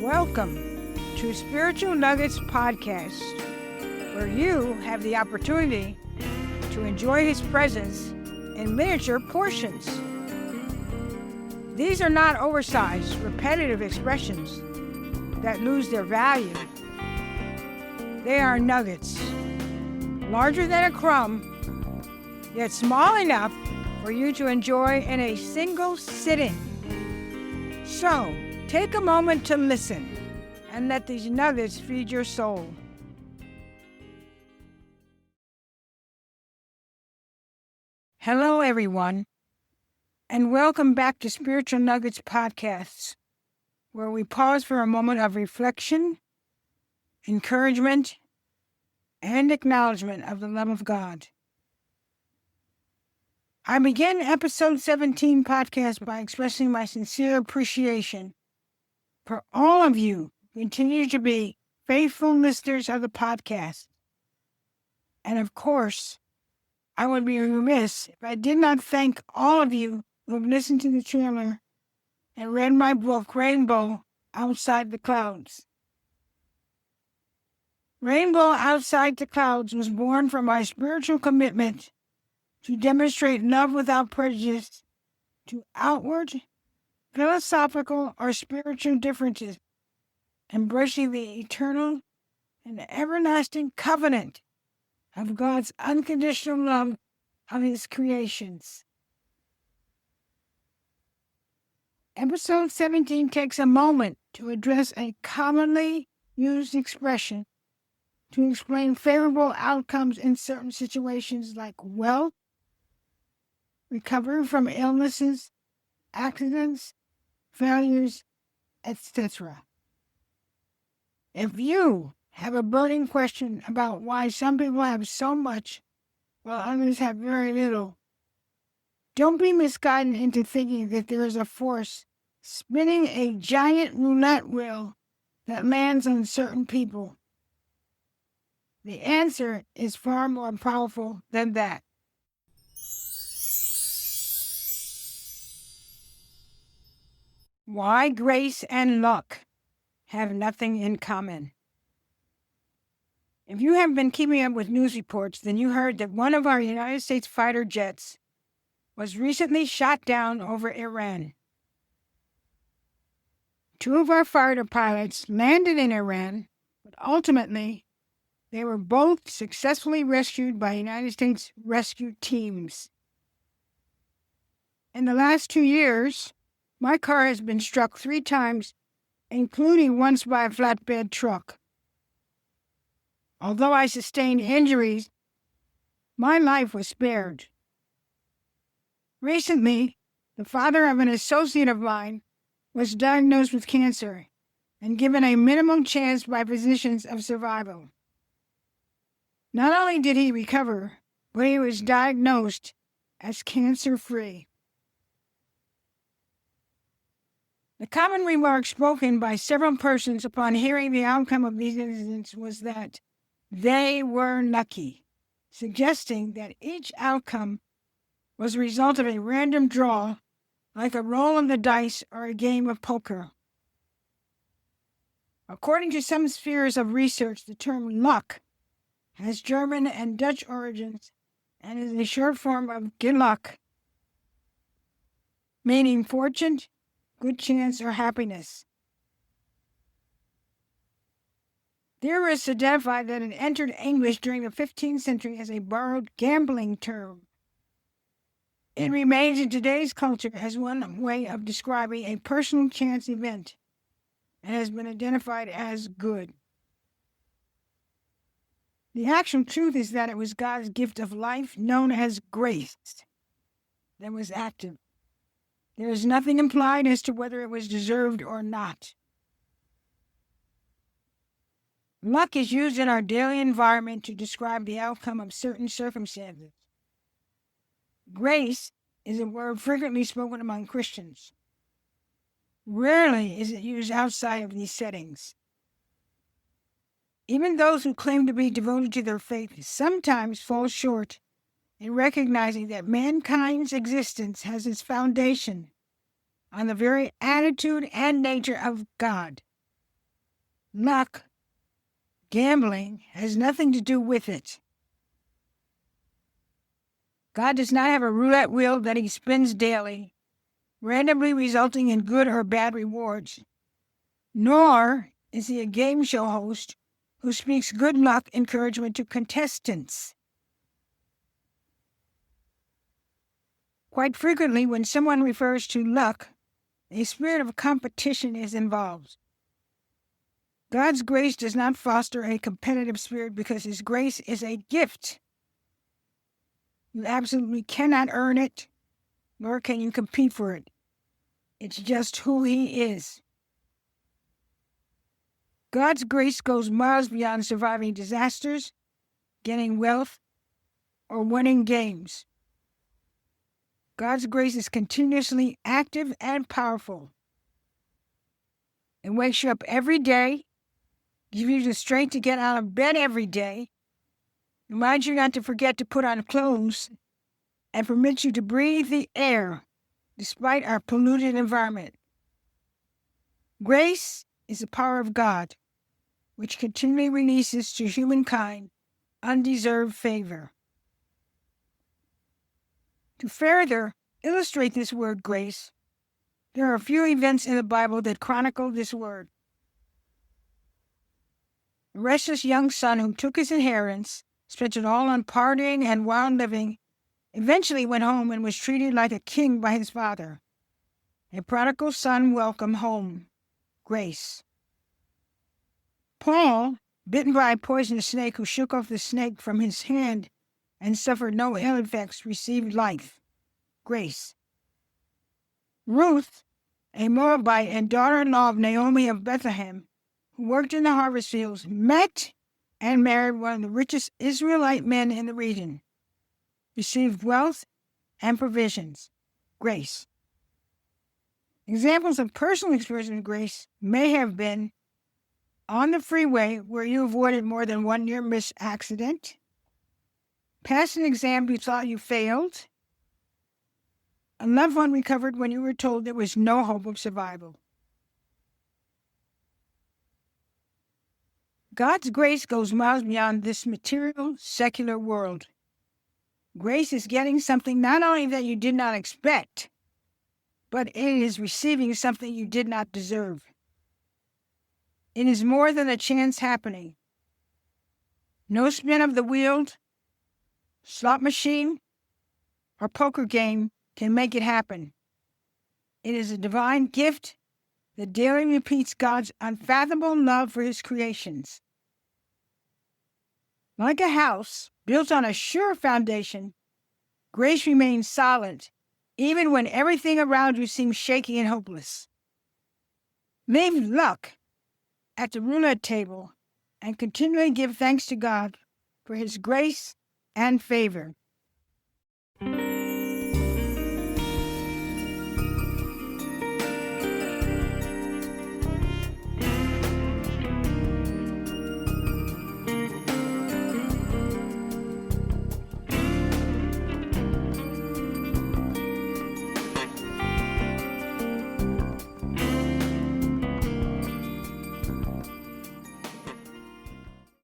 Welcome to Spiritual Nuggets Podcast, where you have the opportunity to enjoy His presence in miniature portions. These are not oversized, repetitive expressions that lose their value. They are nuggets, larger than a crumb, yet small enough for you to enjoy in a single sitting. So, take a moment to listen and let these nuggets feed your soul. Hello, everyone, and welcome back to Spiritual Nuggets Podcasts, where we pause for a moment of reflection, encouragement, and acknowledgement of the love of God. I begin episode 17 podcast by expressing my sincere appreciation for all of you who continue to be faithful listeners of the podcast. And of course, I would be remiss if I did not thank all of you who have listened to the trailer and read my book, Rainbow Outside the Clouds. Rainbow Outside the Clouds was born from my spiritual commitment to demonstrate love without prejudice to outward, philosophical, or spiritual differences, embracing the eternal and everlasting covenant of God's unconditional love of His creations. Episode 17 takes a moment to address a commonly used expression to explain favorable outcomes in certain situations like wealth, recovery from illnesses, accidents, failures, etc. If you have a burning question about why some people have so much while others have very little, don't be misguided into thinking that there is a force spinning a giant roulette wheel that lands on certain people. The answer is far more powerful than that. Why grace and luck have nothing in common. If you have been keeping up with news reports, then you heard that one of our United States fighter jets was recently shot down over Iran. Two of our fighter pilots landed in Iran, but ultimately they were both successfully rescued by United States rescue teams. In the last 2 years, my car has been struck 3 times, including once by a flatbed truck. Although I sustained injuries, my life was spared. Recently, the father of an associate of mine was diagnosed with cancer and given a minimum chance by physicians of survival. Not only did he recover, but he was diagnosed as cancer-free. The common remark spoken by several persons upon hearing the outcome of these incidents was that they were lucky, suggesting that each outcome was a result of a random draw, like a roll of the dice or a game of poker. According to some spheres of research, the term luck has German and Dutch origins and is a short form of Geluk, meaning fortune, good chance, or happiness. Theorists identified that it entered English during the 15th century as a borrowed gambling term. It remains in today's culture as one way of describing a personal chance event and has been identified as good. The actual truth is that it was God's gift of life, known as grace, that was active. There is nothing implied as to whether it was deserved or not. Luck is used in our daily environment to describe the outcome of certain circumstances. Grace is a word frequently spoken among Christians. Rarely is it used outside of these settings. Even those who claim to be devoted to their faith sometimes fall short in recognizing that mankind's existence has its foundation on the very attitude and nature of God. luck, gambling has nothing to do with it. God does not have a roulette wheel that he spins daily, randomly resulting in good or bad rewards. Nor is he a game show host who speaks good luck encouragement to contestants. Quite frequently, when someone refers to luck, a spirit of competition is involved. God's grace does not foster a competitive spirit because his grace is a gift. You absolutely cannot earn it, nor can you compete for it. It's just who he is. God's grace goes miles beyond surviving disasters, getting wealth, or winning games. God's grace is continuously active and powerful. It wakes you up every day, gives you the strength to get out of bed every day, reminds you not to forget to put on clothes, and permits you to breathe the air despite our polluted environment. Grace is the power of God, which continually releases to humankind undeserved favor. To further illustrate this word grace, there are a few events in the Bible that chronicle this word. A restless young son who took his inheritance, spent it all on partying and wild living, eventually went home and was treated like a king by his father. A prodigal son welcome home. Grace. Paul, bitten by a poisonous snake who shook off the snake from his hand and suffered no ill effects, received life. Grace. Ruth, a Moabite and daughter-in-law of Naomi of Bethlehem, who worked in the harvest fields, met and married one of the richest Israelite men in the region, received wealth and provisions. Grace. Examples of personal experience of grace may have been on the freeway where you avoided more than one near-miss accident, passed an exam you thought you failed, a loved one recovered when you were told there was no hope of survival. God's grace goes miles beyond this material, secular world. Grace is getting something not only that you did not expect, but it is receiving something you did not deserve. It is more than a chance happening. No spin of the wheel, slot machine, or poker game can make it happen. It is a divine gift that daily repeats God's unfathomable love for his creations. Like a house built on a sure foundation, grace remains solid, even when everything around you seems shaky and hopeless. Leave luck at the roulette table and continually give thanks to God for his grace and favor.